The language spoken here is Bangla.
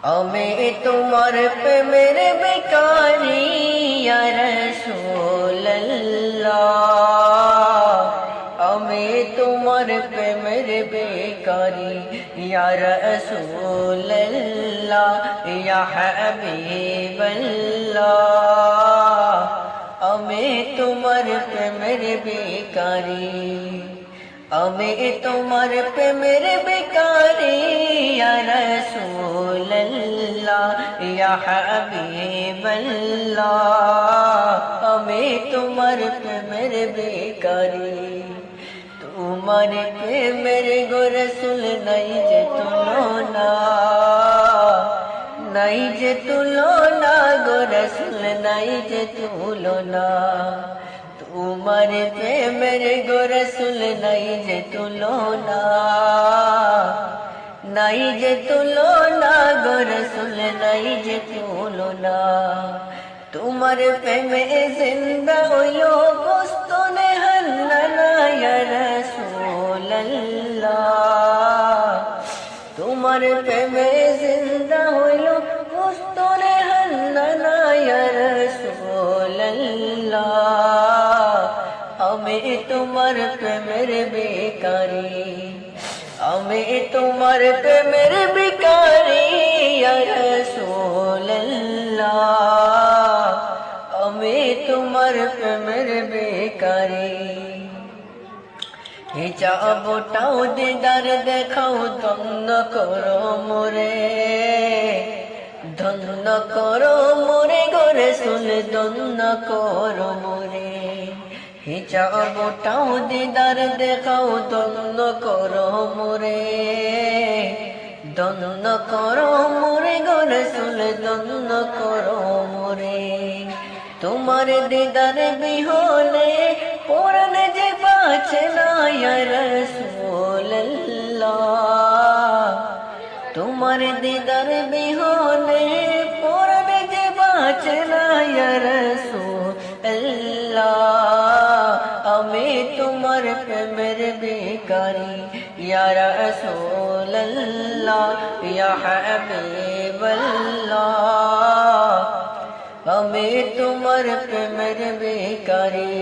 আমি তোমার প্রেমের বেকারি ইয়া রাসূলুল্লাহ, আমি তোমার প্রেমের বেকারি ইয়া রাসূলুল্লাহ, ইয়া হাবিবাল্লাহ, আমি তোমার প্রেমের বেকারি, আমি তোমার প্রেমের বেকারি ইয়া রাসূলুল্লাহ, ইয়া হাবিবাল্লাহ, আমি তোমার প্রেমের বেকারি। তোমার প্রেমের গো রাসূল নাই যে তুলনা, নাই যে তুলনা গো রাসূল নাই যে তুলনা। তোমার প্রেমের গো রাসূল নাই যে তুলনা, নাই যে তুলনা গো রাসূল নাই যে তুলনা। তোমার প্রেমে জিন্দা হইলো গোস্তনে হান্নানা ইয়া রাসূলুল্লাহ, তোমার প্রেমে জিন্দা হইলো গোস্তনে হান্নানা ইয়া রাসূলুল্লাহ, আমি তোমার প্রেমের বেকারি, আমি তোমার প্রেমের বেকারি ইয়া রাসূলুল্লাহ, আমি তোমার প্রেমের বেকারি। হিজাবটাও দিদার দেখাও ধন্য করো মোরে, ধন্য করো মোরে গো রাসূল ধন্য করো মোরে। হিজাবটাও দিদার দেখাও ধন্য করো মোরে, ধন্য করো মোরে গো রাসূল ধন্য করো মোরে। তোমার দিদার বিহনে পরাণ যে বাঁচে না ইয়া রাসূলুল্লাহ, তোমার দিদার বিহনে পরাণ যে বাঁচে না ইয়া রাসূলুল্লাহ, আমি তোমার প্রেমের বেকারি ইয়া রাসূলুল্লাহ, ইয়া হাবিবাল্লাহ, আমি তোমার প্রেমের বেকারি।